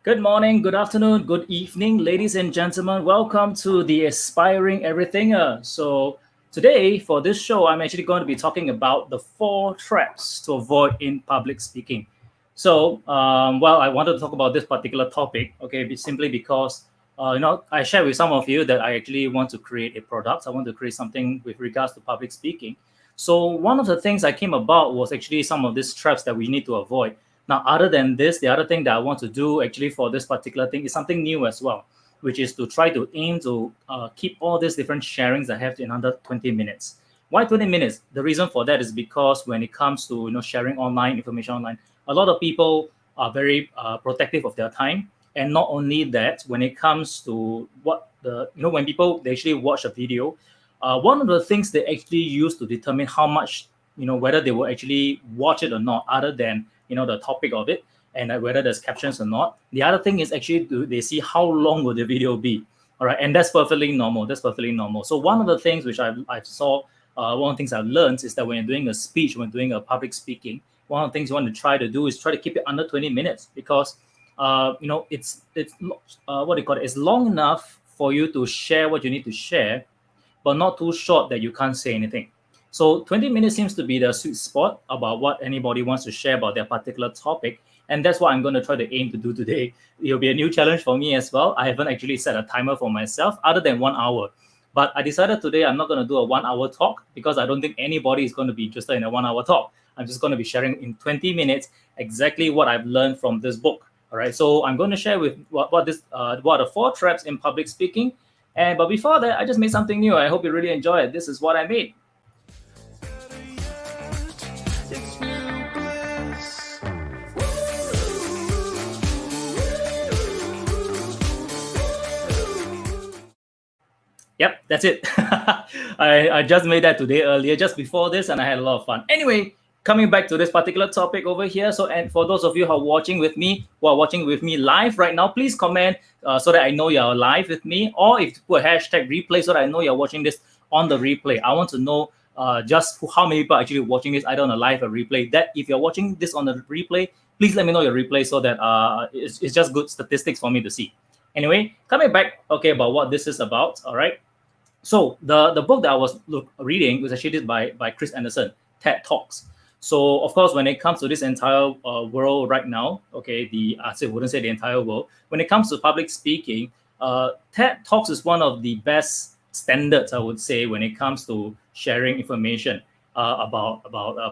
Good morning, good afternoon, good evening, ladies and gentlemen. Welcome to the Aspiring Everythinger. Today for this show, I'm actually going to be talking about the four traps to avoid in public speaking. I wanted to talk about this particular topic, okay, simply because I share with some of you that I actually want to create a product. I want to create something with regards to public speaking. So one of the things I came about was actually some of these traps that we need to avoid. Now, other than this, the other thing that I want to do actually for this particular thing is something new as well, which is to try to aim to keep all these different sharings I have in under 20 minutes. Why 20 minutes? The reason for that is because when it comes to sharing online information online, a lot of people are very protective of their time. And not only that, when it comes to what when people they actually watch a video, one of the things they actually use to determine how much whether they will actually watch it or not, other than the topic of it and whether there's captions or not. The other thing is actually do they see how long will the video be. All right, and that's perfectly normal. That's perfectly normal. So one of the things which I saw, one of the things I've learned is that when you're doing a speech, when doing a public speaking, one of the things you want to try to do is try to keep it under 20 minutes, because it's what do you call it, it's long enough for you to share what you need to share, but not too short that you can't say anything. So 20 minutes seems to be the sweet spot about what anybody wants to share about their particular topic. And that's what I'm going to try to aim to do today. It'll be a new challenge for me as well. I haven't actually set a timer for myself other than 1 hour. But I decided today I'm not going to do a 1 hour talk, because I don't think anybody is going to be interested in a 1 hour talk. I'm just going to be sharing in 20 minutes exactly what I've learned from this book. All right. So I'm going to share with what are the four traps in public speaking. But before that, I just made something new. I hope you really enjoy it. This is what I made. Yep, that's it. I just made that today earlier, just before this, and I had a lot of fun. Anyway, coming back to this particular topic over here. So, and for those of you who are watching with me, live right now, please comment so that I know you're live with me, or if you put a hashtag replay so that I know you're watching this on the replay. I want to know just how many people are actually watching this either on a live or replay. That if you're watching this on the replay, please let me know your replay so that it's just good statistics for me to see. Anyway, coming back, okay, about what this is about. All right. So the book that I was reading was actually by Chris Anderson, TED Talks. So of course, when it comes to this entire world right now, okay, I wouldn't say the entire world. When it comes to public speaking, TED Talks is one of the best standards, I would say, when it comes to sharing information about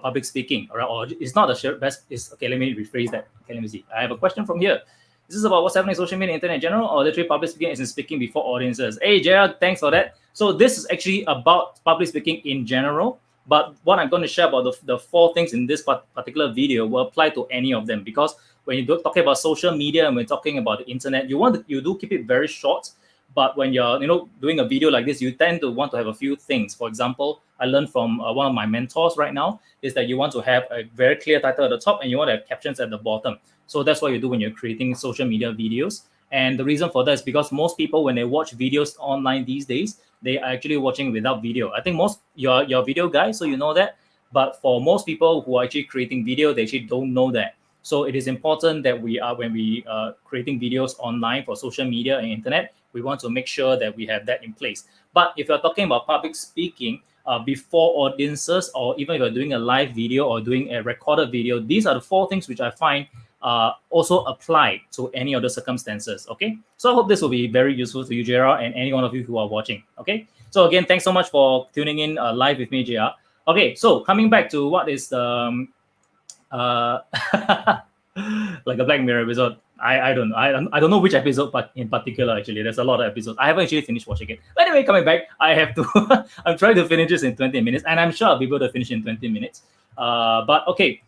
public speaking. All right, or it's not the best. Is okay. Let me rephrase that. Okay, let me see. I have a question from here. This is about what's happening in social media, internet in general, or literally public speaking is in speaking before audiences. Hey, JR, thanks for that. So this is actually about public speaking in general. But what I'm going to share about the four things in this particular video will apply to any of them, because when you're talking about social media and we're talking about the internet, you do keep it very short. But when you're doing a video like this, you tend to want to have a few things. For example, I learned from one of my mentors right now is that you want to have a very clear title at the top and you want to have captions at the bottom. So that's what you do when you're creating social media videos. And the reason for that is because most people, when they watch videos online these days, they are actually watching without video. I think most you're a video guy, so you know that. But for most people who are actually creating video, they actually don't know that. So it is important that when we are creating videos online for social media and internet, we want to make sure that we have that in place. But if you're talking about public speaking before audiences, or even if you're doing a live video or doing a recorded video, these are the four things which I find also apply to any of the circumstances. Okay, so I hope this will be very useful to you, JR, and any one of you who are watching. Okay, so again, thanks so much for tuning in live with me, JR. Okay, so coming back to what is the like a Black Mirror episode. I don't know which episode, but in particular, actually, there's a lot of episodes. I haven't actually finished watching it. But anyway, coming back, I have to. I'm trying to finish this in 20 minutes, and I'm sure I'll be able to finish in 20 minutes. But okay.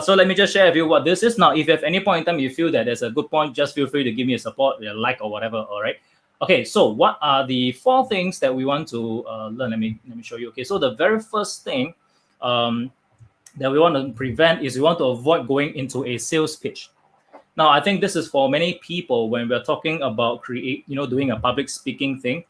So let me just share with you what this is. Now, if at any point in time you feel that there's a good point, just feel free to give me a support, a like or whatever. All right. Okay. So what are the four things that we want to learn? Let me show you. Okay. So the very first thing that we want to prevent is we want to avoid going into a sales pitch. Now, I think this is for many people when we're talking about doing a public speaking thing.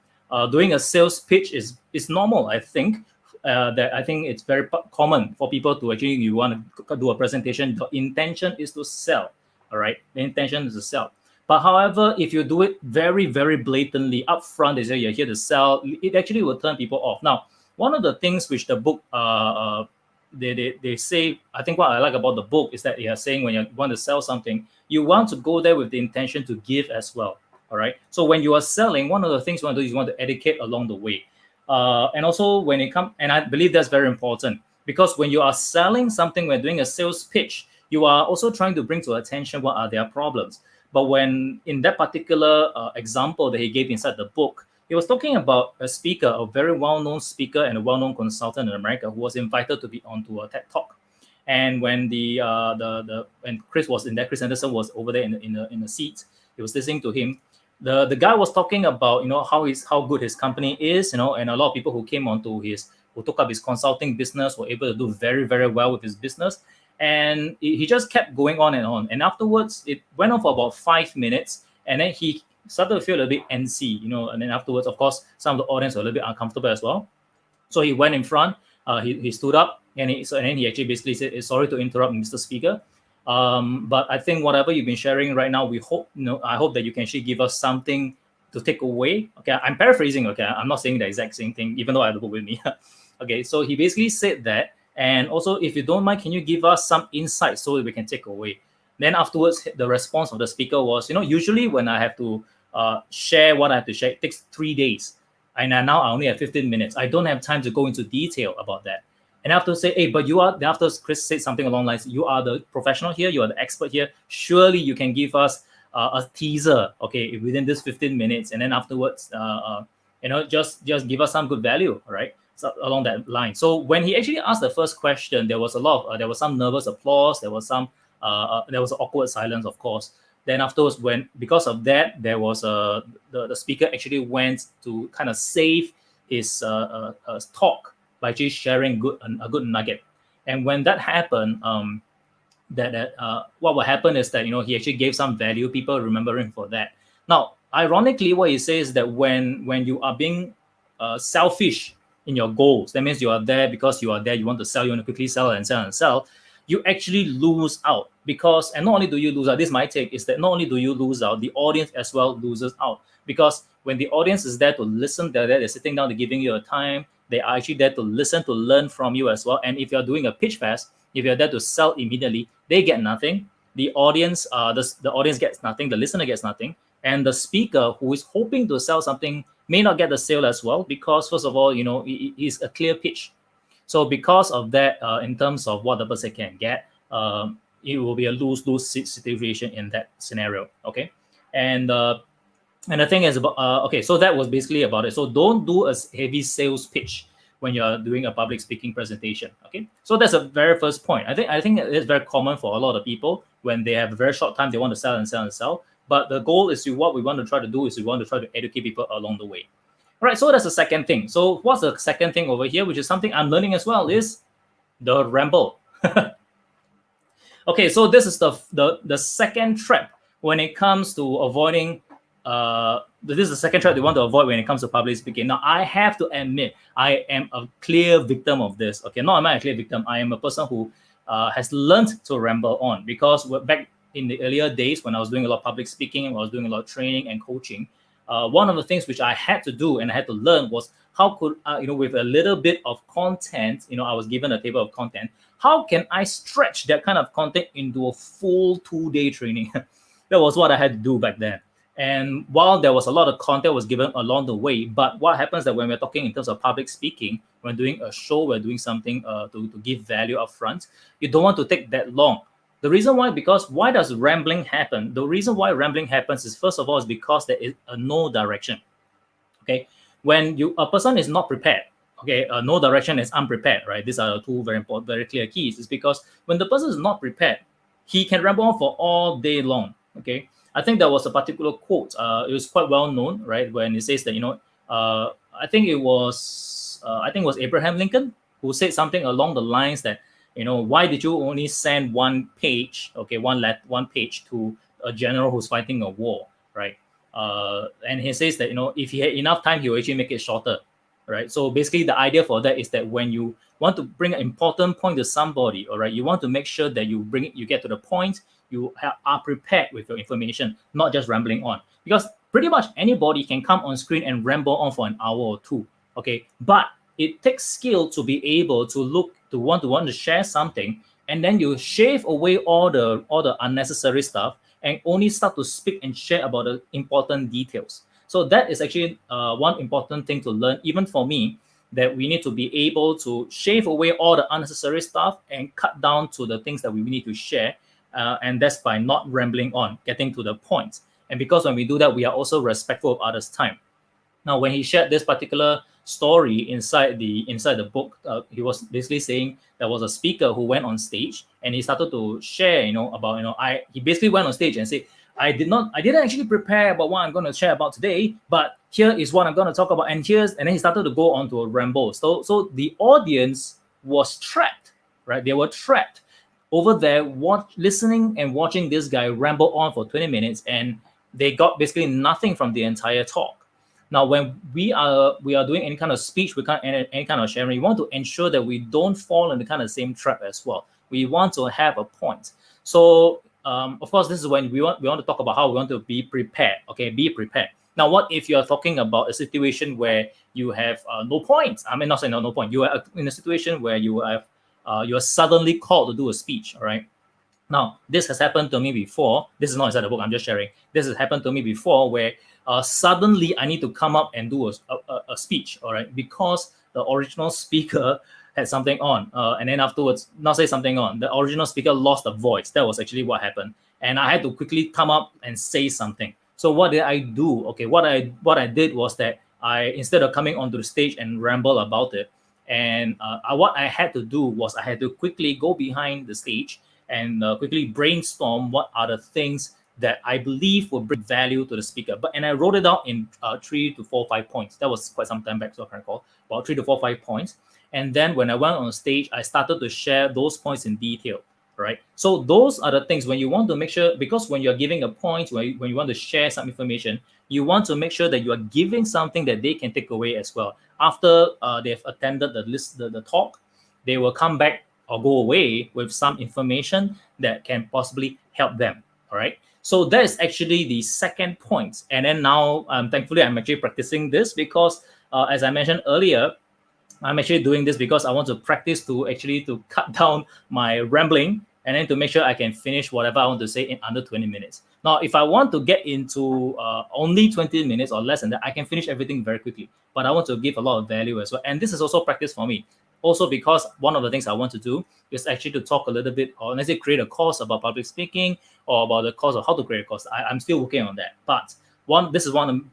Doing a sales pitch is normal, I think. That I think it's very common for people to actually, you want to do a presentation. The intention is to sell. All right. The intention is to sell. But however, if you do it very, very blatantly upfront, they say you're here to sell, it actually will turn people off. Now, one of the things which the book they say, I think what I like about the book is that they are saying when you want to sell something, you want to go there with the intention to give as well. All right. So when you are selling, one of the things you want to do is you want to educate along the way. And also when it comes, and I believe that's very important, because when you are selling something, when doing a sales pitch, you are also trying to bring to attention what are their problems. But when in that particular example that he gave inside the book, he was talking about a speaker, a very well-known speaker and a well-known consultant in America who was invited to be onto a TED Talk. And when when Chris was in there, Chris Anderson was over there in the seat. He was listening to him. The guy was talking about how good his company is, and a lot of people who came onto who took up his consulting business were able to do very, very well with his business. And he just kept going on and on. And afterwards, it went on for about 5 minutes, and then he started to feel a bit antsy, and then afterwards, of course, some of the audience were a little bit uncomfortable as well. So he went in front, he stood up, and then he actually basically said, "Sorry to interrupt, Mr. Speaker. But I think whatever you've been sharing right now, I hope that you can actually give us something to take away." Okay, I'm paraphrasing, okay? I'm not saying the exact same thing, even though I have the book with me. Okay, so he basically said that, and also, if you don't mind, can you give us some insight so that we can take away? Then afterwards, the response of the speaker was, usually when I have to share what I have to share, it takes 3 days. And now I only have 15 minutes. I don't have time to go into detail about that. And I have to say, hey, but after Chris said something along the lines, you are the professional here, you are the expert here. Surely you can give us a teaser, okay, within this 15 minutes. And then afterwards, just give us some good value, right? So along that line. So when he actually asked the first question, there was there was some nervous applause. There was there was awkward silence, of course. Then afterwards, because of that, there was the speaker actually went to kind of save his talk by just sharing a good nugget. And when that happened, what will happen is that he actually gave some value. People remember him for that. Now, ironically, what he says is that when you are being selfish in your goals, that means you are there because you are there. You want to sell. You want to quickly sell and sell and sell. You actually lose out because, and not only do you lose out, this my take is that not only do you lose out, the audience as well loses out, because when the audience is there to listen, they're sitting down, they're giving you a time, they are actually there to listen, to learn from you as well. And if you're doing a pitch fest, if you're there to sell immediately, they get nothing. The audience, the audience gets nothing, the listener gets nothing, and the speaker who is hoping to sell something may not get the sale as well, because first of all, it is a clear pitch. So because of that, in terms of what the person can get, it will be a lose-lose situation in that scenario. Okay, and the thing is about okay, so that was basically about it. So don't do a heavy sales pitch when you're doing a public speaking presentation. Okay, so that's a very first point. I think it's very common for a lot of people when they have a very short time, they want to sell and sell and sell. But the goal is what we want to try to do is we want to try to educate people along the way. All right, so that's the second thing. So what's the second thing over here, which is something I'm learning as well, is the ramble. Okay, so this is the second trap when it comes to avoiding. This is the second trap they want to avoid when it comes to public speaking. Now, I have to admit, I am a clear victim of this. Okay, not am I a clear victim. I am a person who has learned to ramble on, because back in the earlier days when I was doing a lot of public speaking, and I was doing a lot of training and coaching, one of the things which I had to do and I had to learn was how could with a little bit of content, I was given a table of content. How can I stretch that kind of content into a full 2-day training? That was what I had to do back then. And while there was a lot of content was given along the way, but what happens that when we're talking in terms of public speaking, when doing a show, we're doing something to give value up front, you don't want to take that long. The reason why, because why does rambling happen? The reason why rambling happens is, first of all, is because there is a no direction. Okay, when a person is not prepared, okay, no direction is unprepared, right? These are the two very important, very clear keys. Is because when the person is not prepared, he can ramble on for all day long. Okay, I think there was a particular quote. It was quite well known, right? When it says that I think it was Abraham Lincoln who said something along the lines that, why did you only send one page, okay, one page to a general who's fighting a war, right? And he says that, if he had enough time, he will actually make it shorter, right? So basically the idea for that is that when you want to bring an important point to somebody, all right, you want to make sure that you get to the point, you are prepared with your information, not just rambling on. Because pretty much anybody can come on screen and ramble on for an hour or two. Okay, but it takes skill to be able to want to share something, and then you shave away all the unnecessary stuff and only start to speak and share about the important details. So that is actually one important thing to learn, even for me, that we need to be able to shave away all the unnecessary stuff and cut down to the things that we need to share. And that's by not rambling on, getting to the point. And because when we do that, we are also respectful of others' time. Now, when he shared this particular story inside the book, he was basically saying there was a speaker who went on stage and he started to share, about, he basically went on stage and said, I didn't actually prepare about what I'm going to share about today, but here is what I'm going to talk about. And then he started to go on to a ramble. So the audience was trapped, right? They were trapped over there, listening and watching this guy ramble on for 20 minutes, and they got basically nothing from the entire talk. Now, when we are doing any kind of speech, any kind of sharing, we want to ensure that we don't fall in the kind of same trap as well. We want to have a point. So, of course, this is when we want to talk about how we want to be prepared. Okay, be prepared. Now, what if you are talking about a situation where you have no point? I mean, not saying no point. You are in a situation where you are suddenly called to do a speech. All right. Now, this has happened to me before. This is not inside the book, I'm just sharing. This has happened to me before where suddenly I need to come up and do a speech, all right, because the original speaker had something on. And then afterwards, not say something on, the original speaker lost the voice. That was actually what happened. And I had to quickly come up and say something. So what did I do? Okay, what I did was that instead of coming onto the stage and ramble about it, and what I had to do was I had to quickly go behind the stage and quickly brainstorm what are the things that I believe will bring value to the speaker. And I wrote it out in 3 to 4, 5 points. That was quite some time back, so I can recall, about 3 to 4, 5 points. And then when I went on stage, I started to share those points in detail, right? So those are the things when you want to make sure, because when you're giving a point, when you want to share some information, you want to make sure that you are giving something that they can take away as well. After they've attended the talk, they will come back or go away with some information that can possibly help them. All right. So that is actually the second point. And then now, thankfully, I'm actually practicing this because, as I mentioned earlier, I'm actually doing this because I want to practice to cut down my rambling and then to make sure I can finish whatever I want to say in under 20 minutes. Now, if I want to get into only 20 minutes or less than that, I can finish everything very quickly. But I want to give a lot of value as well. And this is also practice for me. Also, because one of the things I want to do is actually to talk a little bit, or let's say create a course about public speaking or about the course of how to create a course. I'm still working on that. But this is one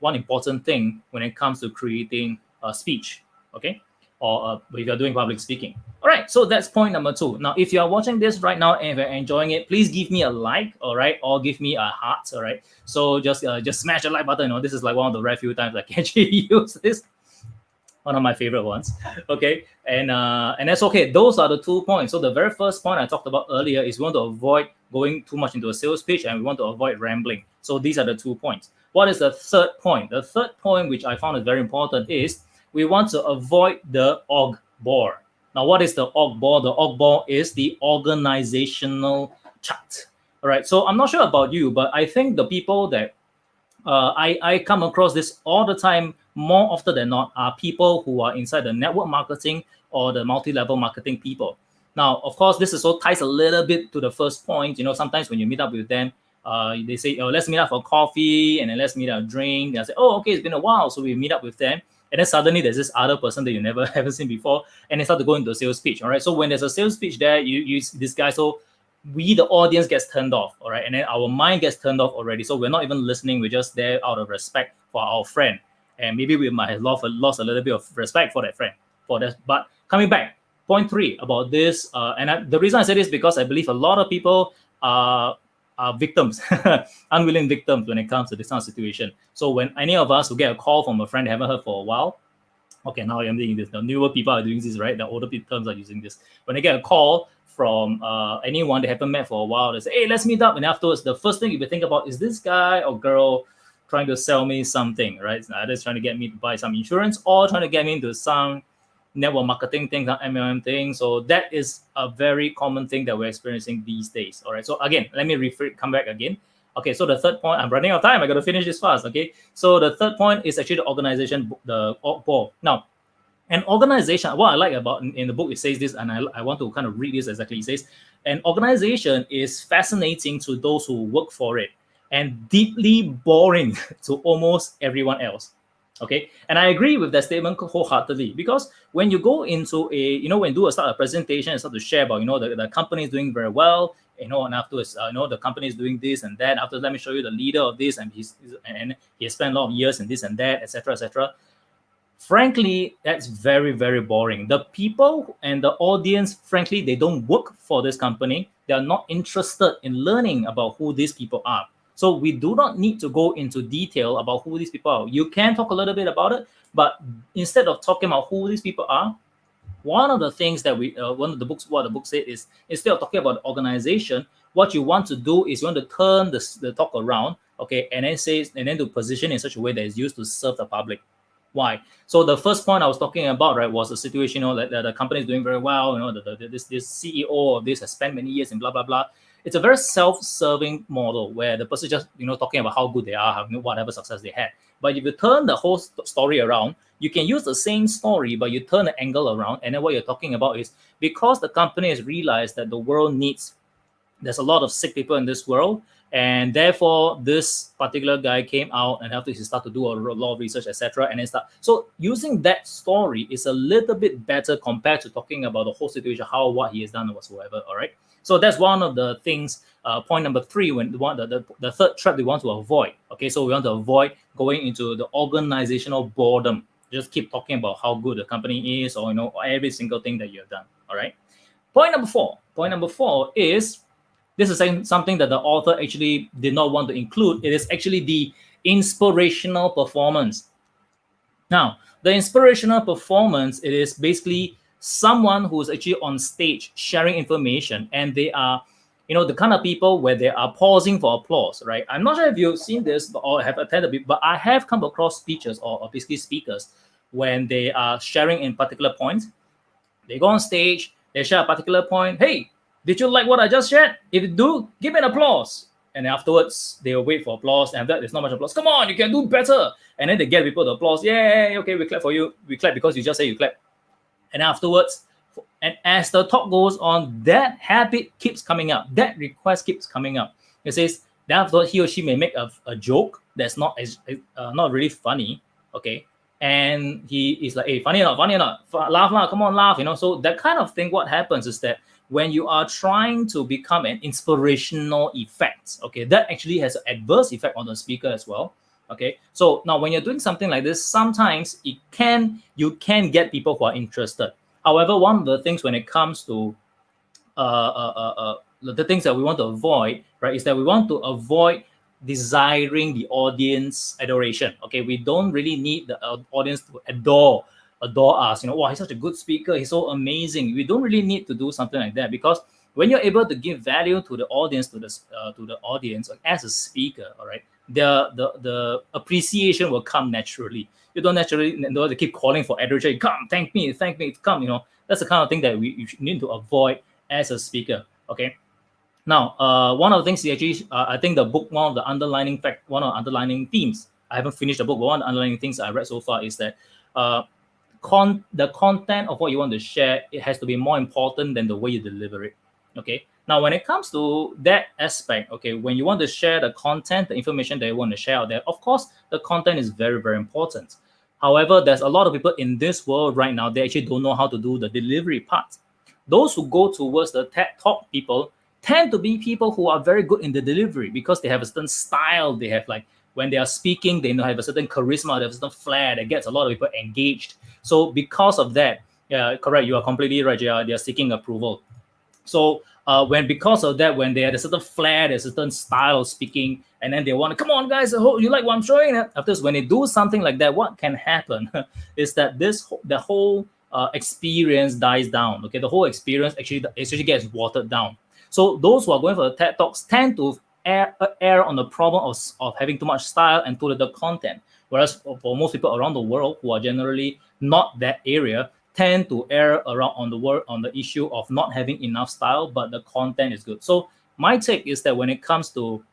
important thing when it comes to creating a speech, okay? Or if you're doing public speaking. All right, so that's point number 2. Now, if you are watching this right now and if you're enjoying it, please give me a like, all right, or give me a heart, all right? So just smash the like button. This is like one of the rare few times I can actually use this. One of my favorite ones. Okay, and that's okay. Those are the 2 points. So the very first point I talked about earlier is we want to avoid going too much into a sales pitch, and we want to avoid rambling. So these are the 2 points. What is the third point? The third point, which I found is very important, is we want to avoid the org bore. Now, what is the org bore? The org bore is the organizational chat. All right. So I'm not sure about you, but I think the people that I come across this all the time, more often than not, are people who are inside the network marketing or the multi-level marketing people. Now, of course, this also ties a little bit to the first point. Sometimes when you meet up with them, they say, "Oh, let's meet up for coffee," and then let's meet up a drink. They say, "Oh, okay, it's been a while," so we meet up with them. And then suddenly there's this other person that you haven't seen before, and they start to go into a sales pitch. All right. So when there's a sales pitch there, you use this guy. So we, the audience, gets turned off. All right. And then our mind gets turned off already. So we're not even listening. We're just there out of respect for our friend. And maybe we might have lost a little bit of respect for that friend. But coming back, point 3 about this, the reason I say this is because I believe a lot of people are victims, unwilling victims when it comes to this kind of situation. So when any of us who get a call from a friend they haven't heard for a while, okay, now I'm doing this. The newer people are doing this, right? The older people are using this. When they get a call from anyone they haven't met for a while, they say, "Hey, let's meet up." And afterwards, the first thing you think about is this guy or girl trying to sell me something, right? Either trying to get me to buy some insurance or trying to get me into some network marketing things, MLM things. So that is a very common thing that we're experiencing these days. All right. So again, let me come back again. Okay. So the third point, I'm running out of time. I got to finish this fast. Okay. So the third point is actually the organization, the ball. Now, an organization, what I like about in the book, it says this, and I want to kind of read this exactly. It says, an organization is fascinating to those who work for it and deeply boring to almost everyone else. Okay, and I agree with that statement wholeheartedly, because when you go into when you start a presentation and start to share about, the company is doing very well, and afterwards, the company is doing this and that. After, let me show you the leader of this, and he has spent a lot of years in this and that, etc., etc. Frankly, that's very, very boring. The people and the audience, frankly, they don't work for this company. They are not interested in learning about who these people are. So we do not need to go into detail about who these people are. You can talk a little bit about it, but instead of talking about who these people are, one of the things that what the book said is, instead of talking about the organization, what you want to do is you want to turn the talk around, okay, and then to position in such a way that is used to serve the public. Why? So the first point I was talking about, right, was a situation, that the company is doing very well. This CEO of this has spent many years in blah blah blah. It's a very self-serving model where the person just talking about how good they are, whatever success they had. But if you turn the whole story around, you can use the same story, but you turn the angle around, and then what you're talking about is, because the company has realized that the world there's a lot of sick people in this world, and therefore this particular guy came out, and after he started to do a lot of research, etc., and then so using that story is a little bit better compared to talking about the whole situation, what he has done or whatsoever. All right, so that's one of the things. Point number 3, when the third trap we want to avoid. Okay, so we want to avoid going into the organizational boredom. Just keep talking about how good the company is, or every single thing that you have done. All right. Point number 4 is, this is something that the author actually did not want to include. It is actually the inspirational performance. Now, the inspirational performance, it is basically someone who is actually on stage sharing information, and they are, the kind of people where they are pausing for applause, right? I'm not sure if you've seen this or have attended it, but I have come across speeches or basically speakers when they are sharing in particular points. They go on stage, they share a particular point. Hey, did you like what I just shared? If you do, give an applause. And afterwards, they will wait for applause. And there's not much applause. Come on, you can do better. And then they get people to applause. Yay, okay, we clap for you. We clap because you just say you clap. And afterwards, and as the talk goes on, that habit keeps coming up. That request keeps coming up. It says, then afterwards, he or she may make a joke that's not really funny, okay? And he is like, hey, funny or not? Laugh, come on, laugh, So that kind of thing, what happens is that when you are trying to become an inspirational effect, okay, that actually has an adverse effect on the speaker as well. Okay, so now when you're doing something like this, sometimes you can get people who are interested. However, one of the things when it comes to the things that we want to avoid, right, is that we want to avoid desiring the audience adoration. Okay, we don't really need the audience to adore us. Wow, he's such a good speaker. He's so amazing. We don't really need to do something like that, because when you're able to give value to the audience, to the audience as a speaker, all right, the appreciation will come naturally. You don't naturally know to keep calling for adoration. Come, thank me, come. That's the kind of thing that you need to avoid as a speaker. Okay. Now, one of the things actually, I think the book, one of the underlining themes. I haven't finished the book, but one of the underlining things I read so far is that the content of what you want to share, it has to be more important than the way you deliver it. Okay. Now, when it comes to that aspect, okay, when you want to share the content, the information that you want to share out there, of course, the content is very, very important. However, there's a lot of people in this world right now, they actually don't know how to do the delivery part. Those who go towards the TED Talk people tend to be people who are very good in the delivery, because they have a certain style. They have, like, when they are speaking, they have a certain charisma, they have a certain flair that gets a lot of people engaged. So because of that, yeah, correct, you are completely right, they are seeking approval. So because of that, when they had a certain flair, there's a certain style of speaking, and then they want to, come on guys, you like what I'm showing? After this, when they do something like that, what can happen is that the whole experience dies down. Okay, the whole experience actually gets watered down. So those who are going for the TED Talks tend to err on the problem of having too much style and too little content. Whereas for most people around the world who are generally not that area, tend to err around on the issue of not having enough style, but the content is good. So my take is that when it comes to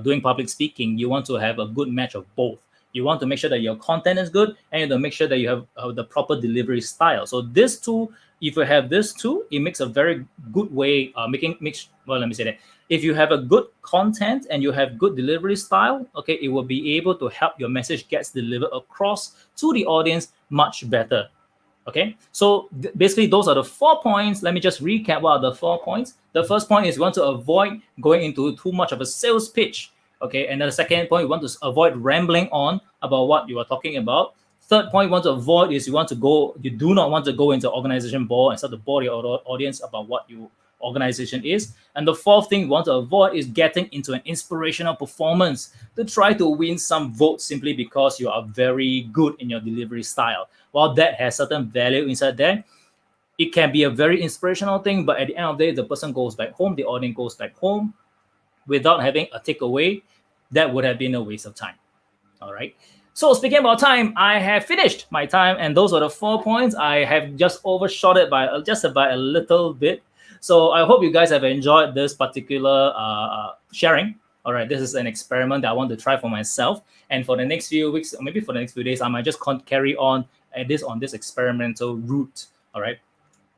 doing public speaking, you want to have a good match of both. You want to make sure that your content is good, and you want to make sure that you have the proper delivery style. So this two, if you have this two, it makes a very good way well, let me say that. If you have a good content and you have good delivery style, okay, it will be able to help your message gets delivered across to the audience much better. Okay, so basically those are the 4 points. Let me just recap what are the 4 points. The first point is you want to avoid going into too much of a sales pitch. Okay, and then the second point, you want to avoid rambling on about what you are talking about. Third point you want to avoid is you do not want to go into organization bore and start to bore your audience about what your organization is. And the fourth thing you want to avoid is getting into an inspirational performance to try to win some votes simply because you are very good in your delivery style. While that has certain value inside there, it can be a very inspirational thing, but at the end of the day, the person goes back home, the audience goes back home without having a takeaway. That would have been a waste of time. All right. So speaking about time, I have finished my time, and those are the 4 points. I have just overshot it by just about a little bit. So I hope you guys have enjoyed this particular sharing. All right, this is an experiment that I want to try for myself. And for the next few weeks, or maybe for the next few days, I might just carry on this experimental route. All right,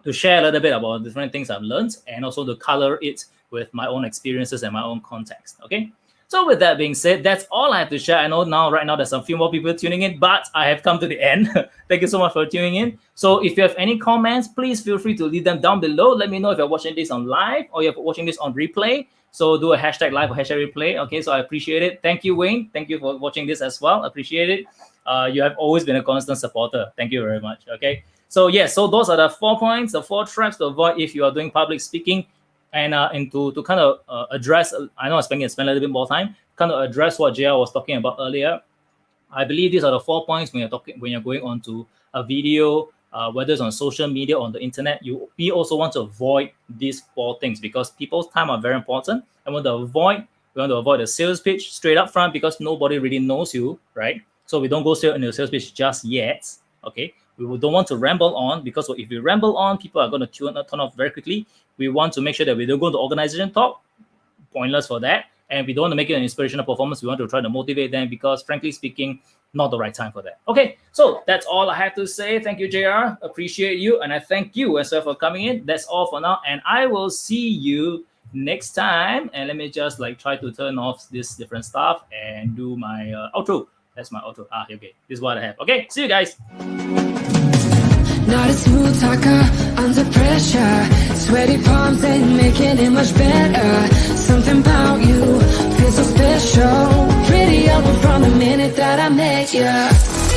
to share a little bit about different things I've learned, and also to color it with my own experiences and my own context. Okay. So with that being said, that's all I have to share. I know right now there's a few more people tuning in, but I have come to the end. Thank you so much for tuning in. So if you have any comments, please feel free to leave them down below. Let me know if you're watching this on live or you're watching this on replay. So do a hashtag live or hashtag replay. Okay, so I appreciate it. Thank you, Wayne. Thank you for watching this as well. Appreciate it. You have always been a constant supporter. Thank you very much. Okay. So yes, so those are the 4 points, the 4 traps to avoid if you are doing public speaking. And to kind of address, I know I spent a little bit more time, kind of address what JR was talking about earlier. I believe these are the 4 points when you're going on a video, whether it's on social media or on the internet. We also want to avoid these 4 things because people's time are very important. And we want to avoid the sales pitch straight up front because nobody really knows you, right? So we don't go straight into the sales pitch just yet. Okay. We don't want to ramble on because if we ramble on, people are going to turn off very quickly. We want to make sure that we don't go into organization talk. Pointless for that. And we don't want to make it an inspirational performance. We want to try to motivate them because, frankly speaking, not the right time for that. Okay, so that's all I have to say. Thank you, JR. Appreciate you. And I thank you as well for coming in. That's all for now. And I will see you next time. And let me just try to turn off this different stuff and do my outro. That's my outro. Okay. This is what I have. Okay, see you guys. Not a smooth talker, under pressure. Sweaty palms ain't making it much better. Something about you feels so special. Pretty over from the minute that I met you.